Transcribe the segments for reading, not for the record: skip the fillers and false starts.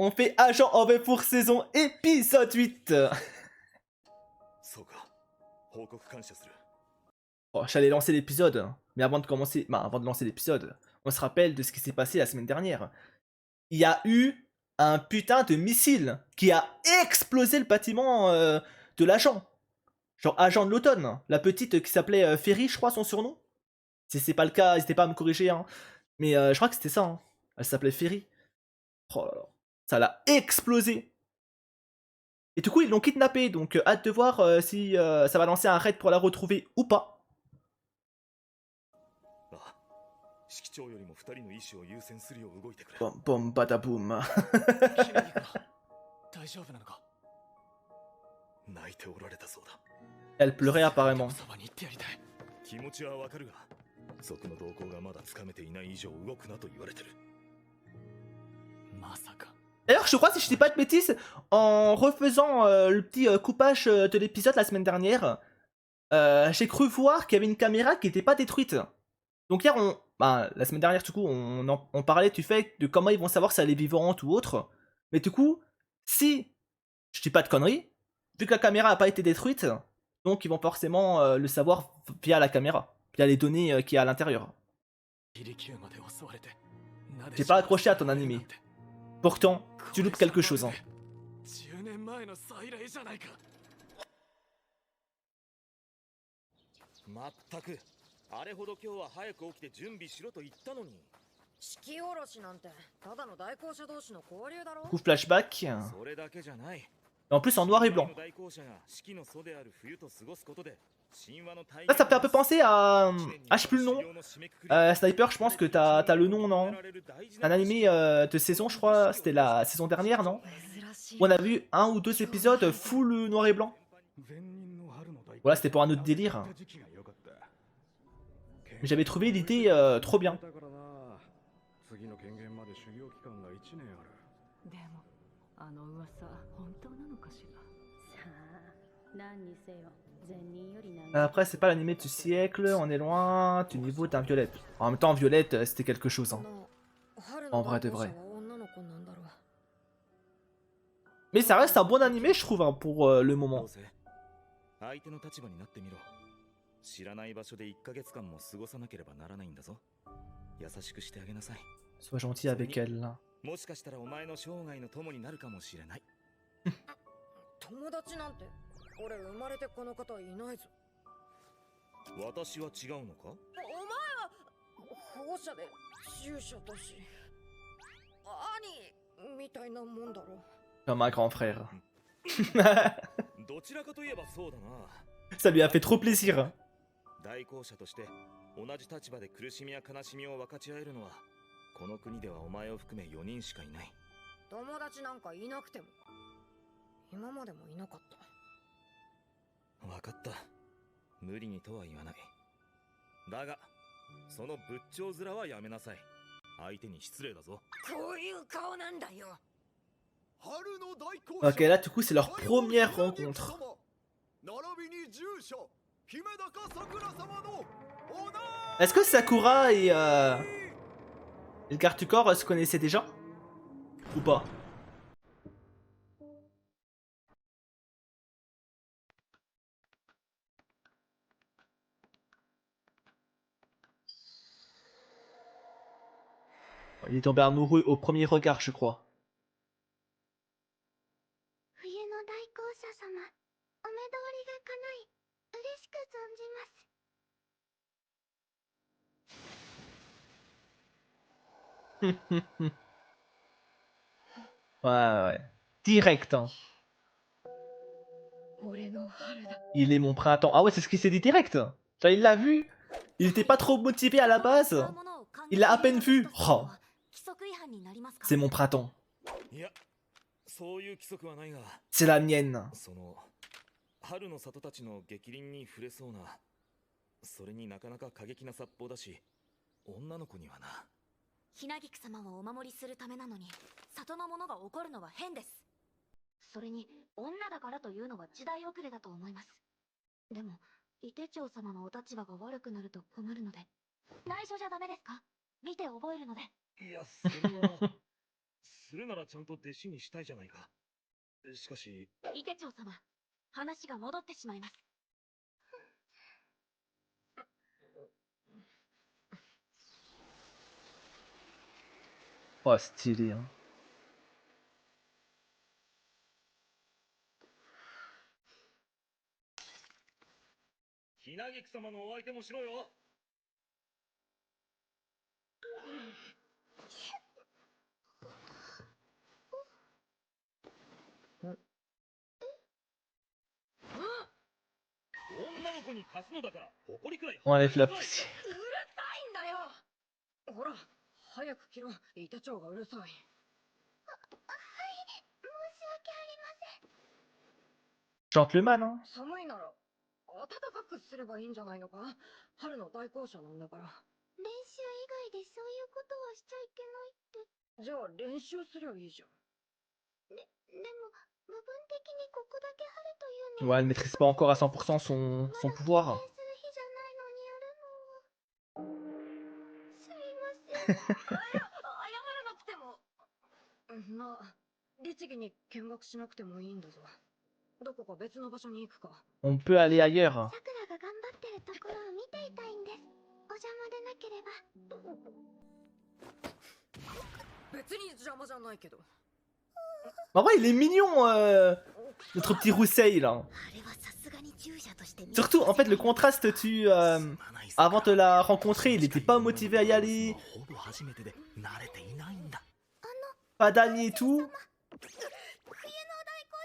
On fait Agent Envers saison épisode 8. Bon, j'allais lancer l'épisode, mais avant de commencer, avant de lancer l'épisode, on se rappelle de ce qui s'est passé la semaine dernière. Il y a eu un putain de missile qui a explosé le bâtiment de l'agent. Genre agent de l'automne, la petite qui s'appelait Ferry, je crois son surnom. Si c'est pas le cas, n'hésitez pas à me corriger, hein. Mais je crois que c'était ça, hein. Elle s'appelait Ferry. Oh là là. Ça l'a explosé. Et du coup, ils l'ont kidnappée, donc hâte de voir si ça va lancer un raid pour la retrouver ou pas. Bom bom badaboum. Elle pleurait apparemment. D'ailleurs, je crois, si je dis pas de bêtises, en refaisant le petit coupage de l'épisode la semaine dernière, j'ai cru voir qu'il y avait une caméra qui n'était pas détruite. Donc hier, la semaine dernière, du coup, on parlait du fait de comment ils vont savoir si elle est vivante ou autre. Mais du coup, si je dis pas de conneries, vu que la caméra n'a pas été détruite, donc ils vont forcément le savoir via la caméra, via les données qu'il y a à l'intérieur. J'ai pas accroché à ton animé. Pourtant, tu loupes quelque chose, hein. Coup flashback. Et en plus en noir et blanc. Là, ça me fait un peu penser à... Ah, je sais plus le nom. Sniper, je pense que t'as le nom, non? Un animé de saison, je crois, c'était la saison dernière, non? Où on a vu un ou deux épisodes full noir et blanc. Voilà, c'était pour un autre délire. Mais j'avais trouvé l'idée trop bien. Après, c'est pas l'animé du siècle, on est loin du niveau d'un Violette. En même temps, Violette, c'était quelque chose, hein. En vrai de vrai. Mais ça reste un bon animé, je trouve, hein, pour le moment. Sois gentil avec elle, là. Comme un grand frère. Ça lui a fait trop plaisir. Ok, là, du coup, c'est leur première rencontre. Est-ce que Sakura et le garde du corps se connaissaient déjà? Ou pas? Il est tombé amoureux au premier regard, je crois. Ouais. Direct, hein. Il est mon printemps. Ah ouais, c'est ce qu'il s'est dit direct. Genre, il l'a vu. Il était pas trop motivé à la base. Il l'a à peine vu. Oh. C'est mon printemps. C'est la mienne. するならちゃんと弟子にしたいじゃないか。しかし、伊手長様、話が戻ってしまいます。Oh, stylé, hein. ひなぎく様のお相手もしろよ。女の子に貸すのだから誇りくらい。 On enlève la poussière. うるさいんだよ。ほら、早く着ろ。伊手長がうるさい。はい、申し訳ありません。 Gentleman, hein. 寒いなら暖かくすればいいんじゃないのか。春の対向車なんだから。練習以外でそういうことはしちゃいけないって。じゃあ練習すりゃいいじゃん。でも部分的にここだけ春というの Ouais, elle maîtrise pas encore à 100% son pouvoir. する日じゃないのにやるのは。すみません。謝らなくても。まあ、律儀に見学しなくてもいいんだぞ。どこか別の場所に行くか。On peut aller ailleurs. さくらが頑張ってるところを見ていたいんです。お邪魔でなければ。別に邪魔じゃないけど。En vrai, il est mignon, notre petit Roussey, là. Surtout, en fait, le contraste, avant de la rencontrer, il était pas motivé à y aller. Pas d'amis et tout.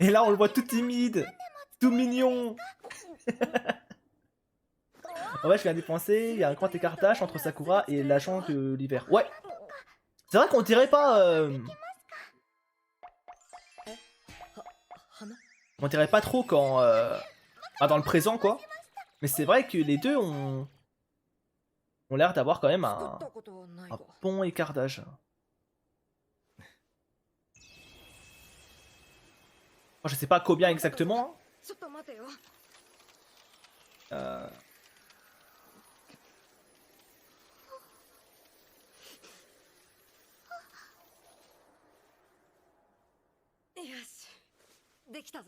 Et là, on le voit tout timide, tout mignon. En vrai, je viens d'y penser, il y a un grand écartage entre Sakura et l'agent de l'hiver. Ouais. C'est vrai qu'on dirait pas... On dirait pas trop quand... dans le présent, quoi. Mais c'est vrai que les deux ont l'air d'avoir quand même un bon écartage. Je sais pas combien exactement.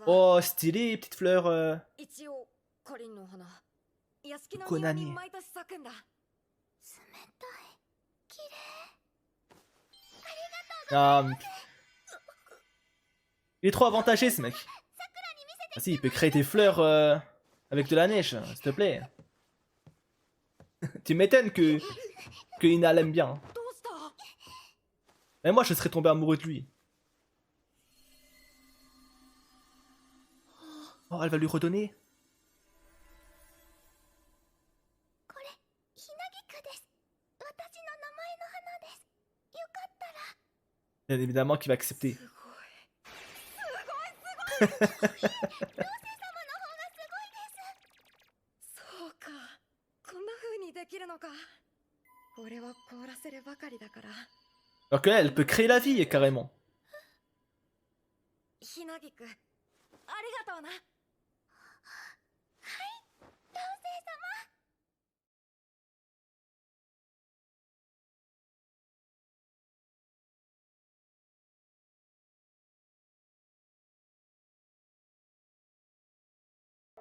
Oh, stylé, petite fleur. Konani. Ah, il est trop avantagé, ce mec. Ah si, il peut créer des fleurs avec de la neige, s'il te plaît. Tu m'étonnes que Ina l'aime bien. Mais moi, je serais tombé amoureux de lui. Oh, elle va lui redonner. Bien évidemment qu'il va accepter. Donc là, elle peut créer la vie, carrément.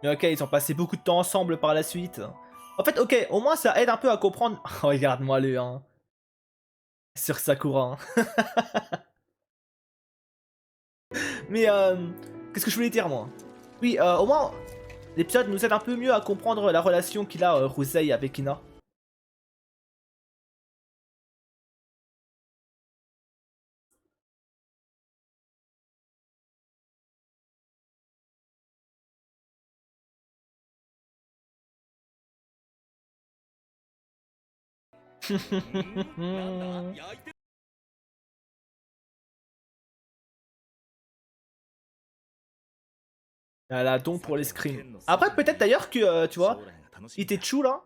Mais ok, ils ont passé beaucoup de temps ensemble par la suite. En fait, ok, au moins ça aide un peu à comprendre... Oh, regarde-moi le, hein. Sur Sakura. Hein. Mais qu'est-ce que je voulais dire, moi? Oui, au moins, l'épisode nous aide un peu mieux à comprendre la relation qu'il a, Rosei, avec Ina. Elle a don pour l'escrime. Après, peut-être d'ailleurs que, tu vois, Itechu, là,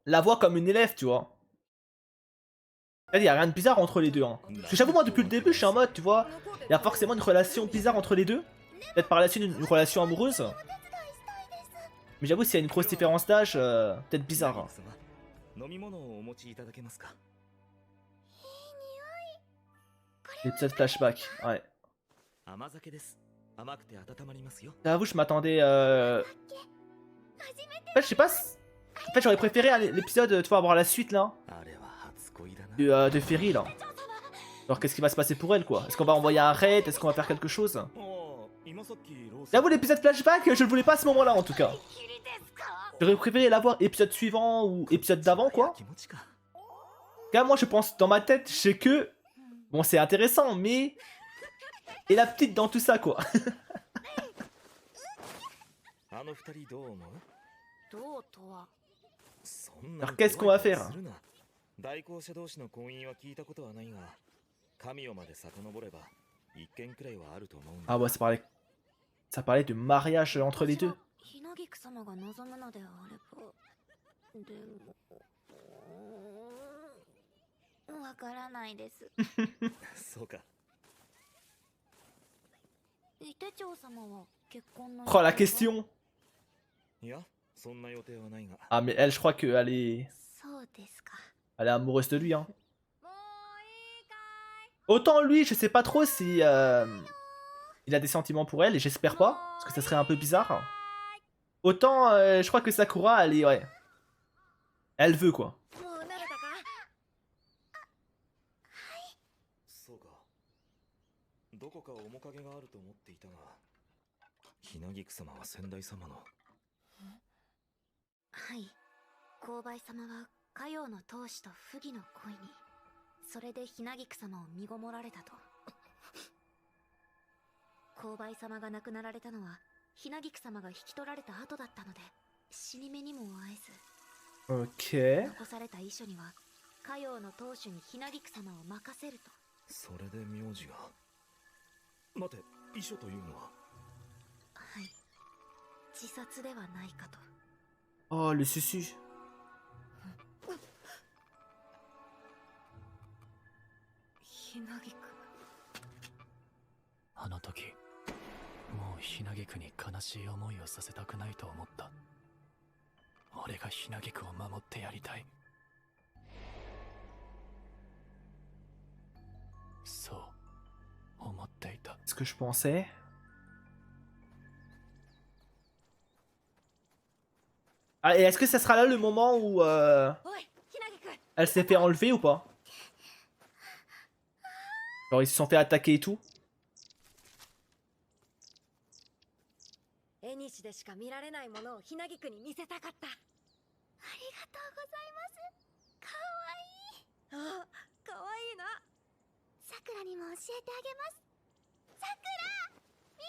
la voit comme une élève, tu vois. Il y a rien de bizarre entre les deux. Hein. Parce que j'avoue, moi, depuis le début, je suis en mode, tu vois, il y a forcément une relation bizarre entre les deux. Peut-être par la suite une relation amoureuse. Mais j'avoue, s'il y a une grosse différence d'âge, peut-être bizarre. Hein. L'épisode flashback, ouais. 甘酒です。甘くて温まりますよ。 J'avoue, je m'attendais. En fait, je sais pas. En fait, j'aurais préféré l'épisode, tu vois, avoir la suite là. あれは初恋だな。De Ferry là. Alors, qu'est-ce qui va se passer pour elle quoi? Est-ce qu'on va envoyer un raid? Est-ce qu'on va faire quelque chose? 今さっきロース J'avoue, l'épisode flashback, je le voulais pas à ce moment là en tout cas. J'aurais préféré l'avoir épisode suivant ou épisode d'avant quoi. 気持ちか。 Car moi, je pense dans ma tête, je sais que. Bon, c'est intéressant, mais. Et la petite dans tout ça quoi. あの二人どう思う？どうとは。そんな Alors, qu'est-ce qu'on va faire? 大公社同士の婚姻は聞いたことはないが、神代まで遡れば一件くらいはあると思うんだ。 Ah, ouais, ça parlait de mariage entre les deux. ひなぎく様が望むのであれば。でも。わからないです。そうか。伊手長様は結婚の。Oh, la question! いや、そんな予定はないが。 Ah, mais elle, je crois qu'elle est. そうですか。 Elle est amoureuse de lui, hein. Autant lui, je sais pas trop si. Il a des sentiments pour elle, et j'espère pas, parce que ça serait un peu bizarre. Autant, je crois que Sakura, elle est. Ouais. Elle veut quoi. そうか。どこか面影があると思っていたが、ひなぎく様は先代様の。はい。購買様は家陽の当主と不義の恋に、それでひなぎく様を身ごもられたと。購買様が亡くなられたのは、ひなぎく様が引き取られた後だったので、死に目にも会えず。Ok. 残された遺書には、家陽の当主にひなぎく様を任せると。それで名字が。待て、遺書というのは。はい。自殺ではないかと。 Oh, le susu. ひなぎく。あの時、もうひなぎくに悲しい思いをさせたくないと思った。俺がひなぎくを守ってやりたい。そう思っていた。 Ce que je pensais. Ah, et est-ce que ça sera là le moment où elle s'est fait enlever ou pas? Genre ils se sont fait attaquer et tout. 絵にしでしか見られないものをひなぎくに見せたかった。ありがとうございます。かわいい。あ、かわいいな。さくらにも教えてあげます。さくら、見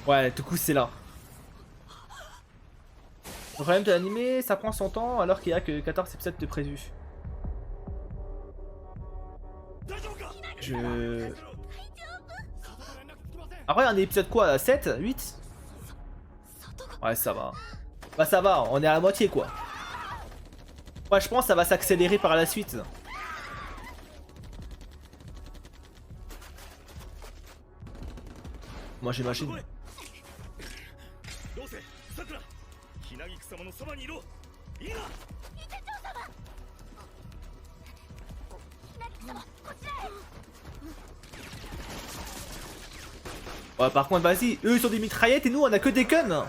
て。 Ouais, du coup c'est là. Le problème de l'animé, ça prend son temps alors qu'il y a que 14 épisodes de prévus. Je... Après, un épisode quoi 7 8 Ouais, ça va. Bah, ça va, on est à la moitié quoi. Ouais, je pense que ça va s'accélérer par la suite. Moi, j'imagine. ひなぎく様のそばにいろ。いいな。伊手長様。ひなぎく様、こちらへ。 Ouais, par contre, vas-y, eux ils ont des mitraillettes et nous on a que des guns.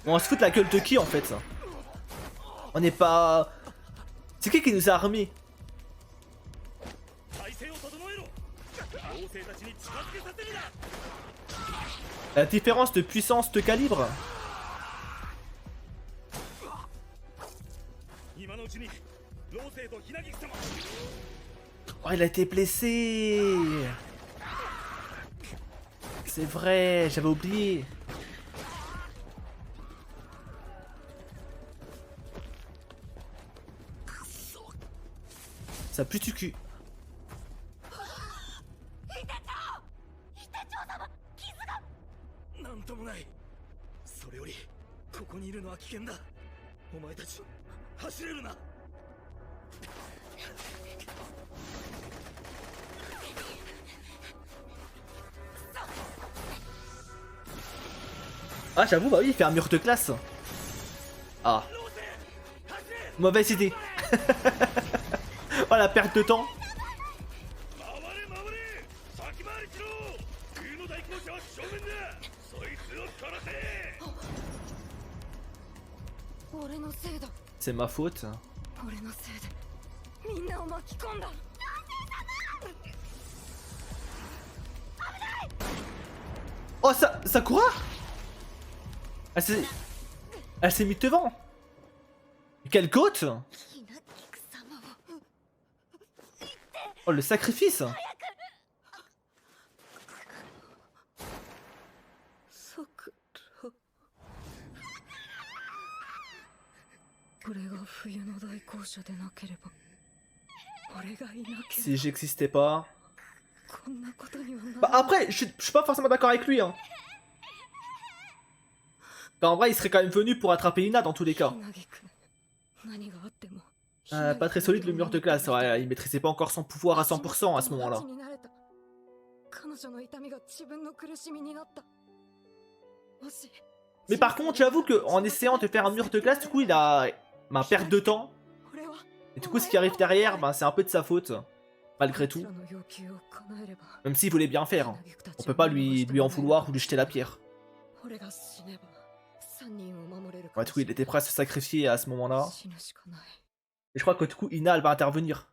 On se fout de la gueule de qui en fait? On n'est pas. C'est qui nous a armés? La différence de puissance de calibre. Oh, il a été blessé. C'est vrai, j'avais oublié. Ça pue du cul. Ah, j'avoue, bah oui, il fait un mur de classe. Ah. Mauvaise idée. Oh, la perte de temps. 者は正面だ。そいつを殺せ。俺のせいだ。 C'est ma faute. 俺のせいでみんなを巻き込んだ。 Oh, Sakura Elle s'est mise devant. Quelle côte. Oh, le sacrifice. さくら。俺が冬の大校舎でなければ、俺がいなけれ Si j'existais pas. ばこんなことにはなら Bah ない。 après, je suis pas forcément d'accord avec lui. Hein. Bah, en vrai, il serait quand même venu pour attraper Ina dans tous les cas. ひなぎくん、何があっても Pas très solide le mur de glace. Ouais, il maîtrisait pas encore son pouvoir à 100% à ce moment-là. 彼女の痛みが自分の苦しみになった。もし Mais par contre, j'avoue qu'en essayant de faire un mur de glace, du coup, il a bah, perte de temps. 俺は Et du coup, ce qui arrive derrière, bah, c'est un peu de sa faute. Malgré tout. 彼らの要求を叶えれば Même s'il voulait bien faire. Hein. On peut pas lui en vouloir ou lui jeter la pierre. 俺が死ねば三人を守れるか Ouais, も du coup, il était prêt à se sacrifier à ce moment-là. 死ぬしかない。 Et je crois que du coup, Ina, elle va intervenir.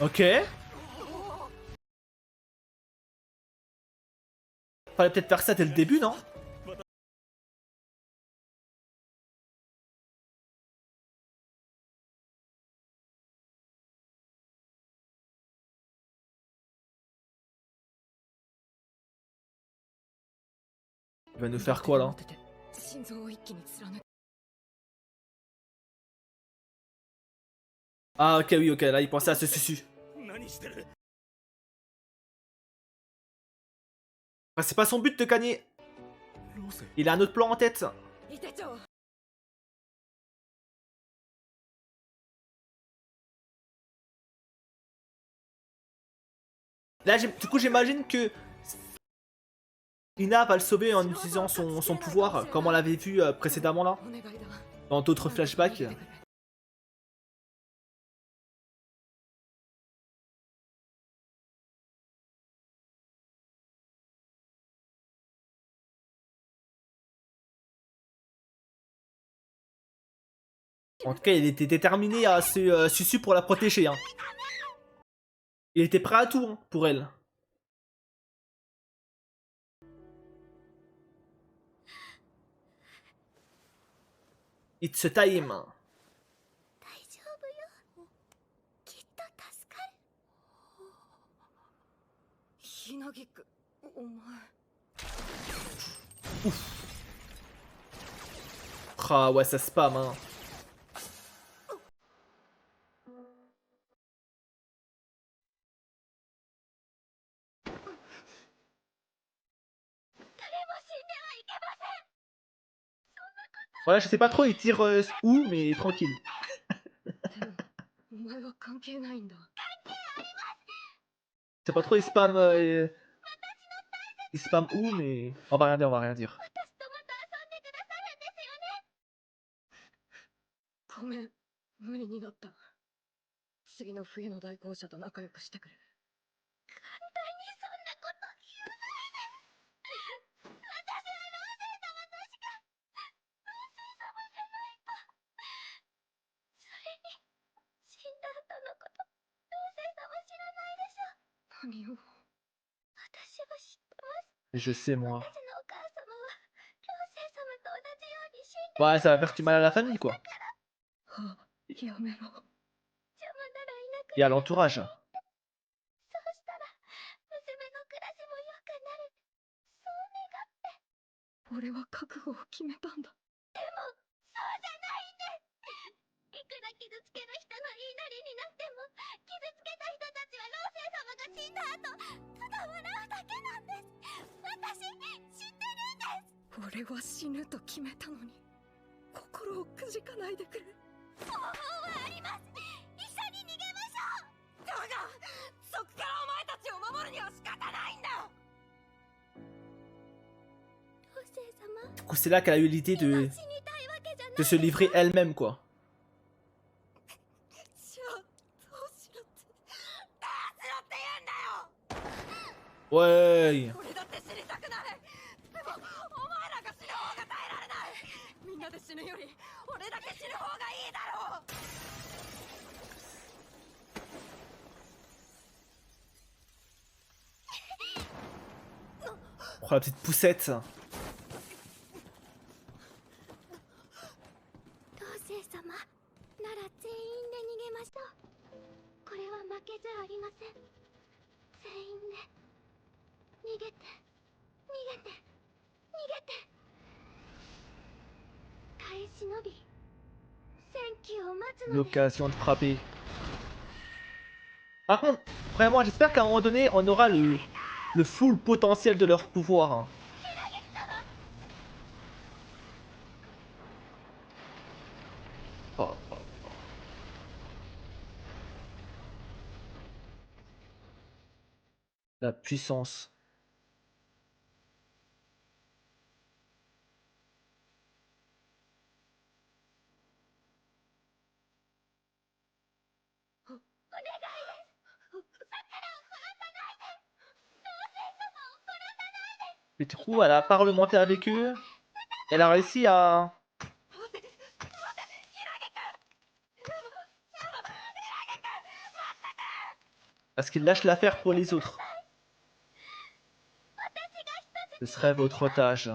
Ok. Fallait peut-être faire ça dès le début, non? Il va nous faire quoi là? 心臓を一気に貫く。 Ah ok, oui, ok, là il pensait à ce susu. 何してる。 Ah, c'est pas son but de gagner. Il a un autre plan en tête. 伊手長、 Là, du coup, j'imagine que Ina va le sauver en utilisant son pouvoir, comme on l'avait vu précédemment là, お願いだ。 dans d'autres flashbacks. En tout cas, il était déterminé à se Susu pour la protéger. Hein. Il était prêt à tout hein, pour elle. It's time. 大丈夫よ。きっと助かる。ひなぎくん、お前。 Ah ouais, ça spam. Hein. Voilà, je sais pas trop, il tire où, mais tranquille. お前は関係ないんだ。 Je sais pas trop, il spam. Il spam où, mais. On va rien dire, on va rien dire. ごめん、無理になった。次の冬の大校舎と仲良くしてくれ。簡単にそんなこと言わないで。私はローセ様としか、ローセ様じゃないと。それに、死んだ後のこと、ローセ様知らないでしょ。何を？私は知ってます。 Je sais, moi. 私のお母様は、ローセ様と同じように死んで Ouais, ça va faire du mal à la famille, quoi. はあ、やめろ。邪魔ならいなく Et à l'entourage. そうしたら、娘の暮らしも良くなる。そう願って。俺は覚悟を決めたんだ。でも、そうじゃないんです。いくら傷つける人の言いなりになっても、傷つけた人たちは老星様が死んだ後、ただ笑うだけなんです。私、知ってるんです。俺は死ぬと決めたのに、心をくじかないでくれ。方法はあります。一緒に逃げましょう。だが、そっからお前たちを守るには仕方ないんだ。ロー coup, c'est là qu'elle a eu l'idée de se livrer elle-même, quoi. じゃあどうしろってどうしろって言うんだよ Ouais. 俺だって死にたくないでもお前らが死ぬ方が耐えられないみんなで死ぬより俺だけ死ぬ方がいいだろう Oh, la petite poussette. 同生様なら全員で逃げましょうこれは負けじゃありません全員で逃げて逃げて逃げて耐え忍び戦機を待つのです L'occasion de frapper. Par contre, vraiment, j'espère qu'à un moment donné, on aura le full potentiel de leur pouvoir. Hein. Oh. La puissance. Et du coup, elle a parlementé avec eux. Elle a réussi à... Parce qu'il lâche l'affaire pour les autres. Ce serait votre otage.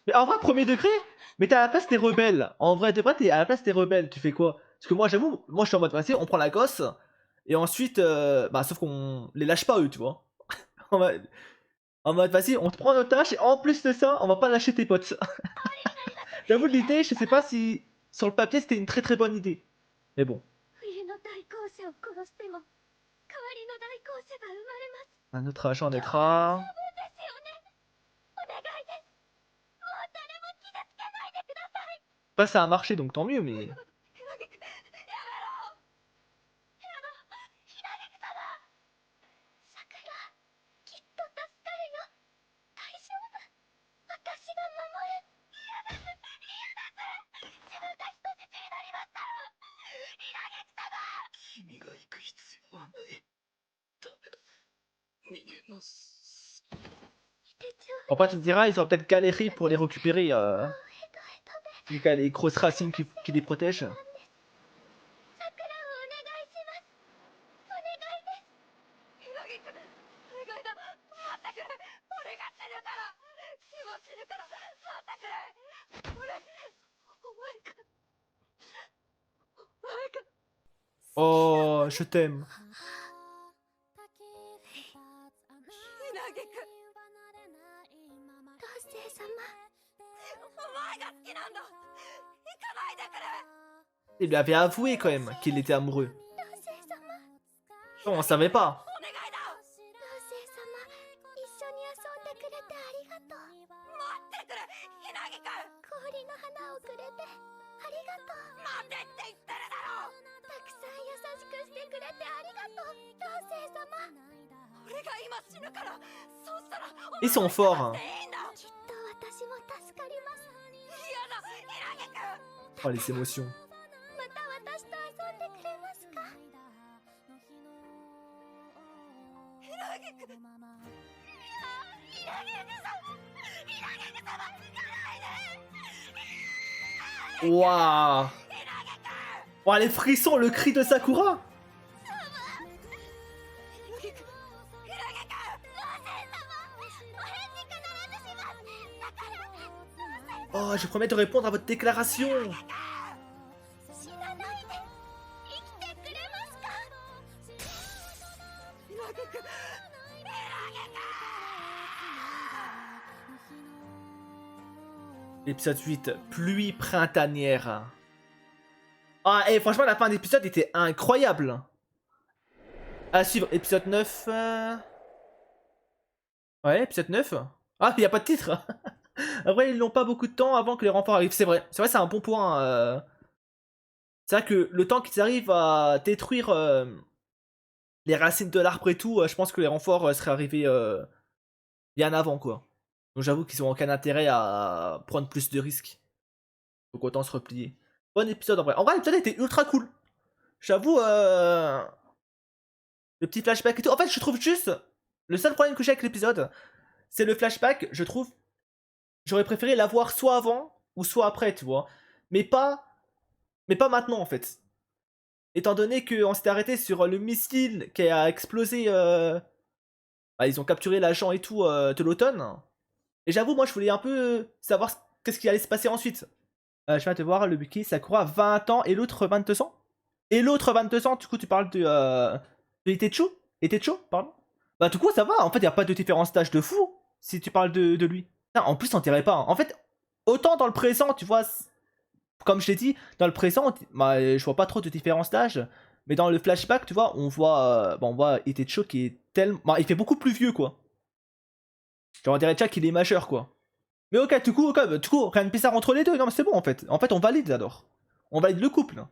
Mais en vrai, premier degré, mais t'es à la place des rebelles. En vrai, de vrai, t'es à la place des rebelles. Tu fais quoi? Parce que moi, j'avoue, moi je suis en mode passé, on prend la gosse. Et ensuite, bah, sauf qu'on les lâche pas eux, tu vois. En mode, vas-y, on te prend en otage. Et en plus de ça, on va pas lâcher tes potes. J'avoue, l'idée, je sais pas si sur le papier c'était une très très bonne idée. Mais bon. 冬の大校舎を殺しても代わりの大校舎が生まれます Un autre agent naîtra. ですよねお願いですもう誰も傷つけないでください Bah, ça a marché donc tant mieux, mais. やめろひなげく様桜きっと助かるよ大丈夫私が守る嫌です自分が人質になりましたひなげく様君が行く必要はないダメだ逃げます 手帳 Après, tu te diras, ils ont peut-être galéré pour les récupérer. ヘトヘトで Vu qu'il y a les grosses racines qui les protègent. 桜をお願いしますお願いですひなげくお願いだ待ってくれ俺が死ぬから死も死ぬから待ってくれ俺お前かお前か Oh, je t'aime. ひなげく同生様お前が好きなんだ行かないでくれ Il lui avait avoué quand même qu'il était amoureux. 同生様 Non, on savait pas. お願いだ同生様一緒に遊んでくれてありがとう待ってくれひなげく氷の花をくれてありがとう待てって言ってるだろたくさん優しくしてくれてありがとう同生様俺が今死ぬからそうしたら Ils sont forts. Hein. いいんだきっと私も助かります嫌だひなげく Oh, les émotions. また私と遊んでくれますかひなげくひなげく様ひなげく様行かないで Waouh. Oh, les frissons, le cri de Sakura. ひなげく同生様お返事必ずしますだから Oh, je promets de répondre à votre déclaration. 死なないで生きてくれますかひなげくひなげく Épisode 8, pluie printanière. Ah, et franchement, la fin d'épisode était incroyable. À suivre, épisode 9. Ouais, épisode 9. Ah, il n'y a pas de titre. Après, ils n'ont pas beaucoup de temps avant que les renforts arrivent. C'est vrai, c'est un bon point. C'est vrai que le temps qu'ils arrivent à détruire les racines de l'arbre et tout, je pense que les renforts seraient arrivés bien avant, quoi. Donc j'avoue qu'ils ont aucun intérêt à prendre plus de risques. Donc autant se replier. Bon épisode en vrai. En vrai, l'épisode était ultra cool. J'avoue, le petit flashback et tout. En fait, je trouve juste, le seul problème que j'ai avec l'épisode, c'est le flashback, je trouve, j'aurais préféré l'avoir soit avant ou soit après, tu vois. Mais pas maintenant, en fait. Étant donné qu'on s'était arrêté sur le missile qui a explosé, bah, ils ont capturé l'agent et tout de l'automne. Et j'avoue, moi, je voulais un peu savoir qu'est-ce qui allait se passer ensuite. Je viens de voir, le Buki Sakura 20 ans et l'autre 22 ans. Et l'autre 22 ans, du coup, tu parles de Itechu Itechu, pardon. Bah, du coup, ça va. En fait, y a pas de différence d'âge de fou si tu parles de lui. Putain, en plus, on dirait pas. Hein. En fait, autant dans le présent, tu vois, comme je l'ai dit, dans le présent, bah, je vois pas trop de différence d'âge. Mais dans le flashback, tu vois, on voit Itechu qui est tellement. Bah, il fait beaucoup plus vieux, quoi. Genre, on dirait déjà qu'il est majeur, quoi. Mais ok, du coup, rien de bizarre entre les deux. Non, mais c'est bon, en fait. En fait, on valide, alors. On valide le couple.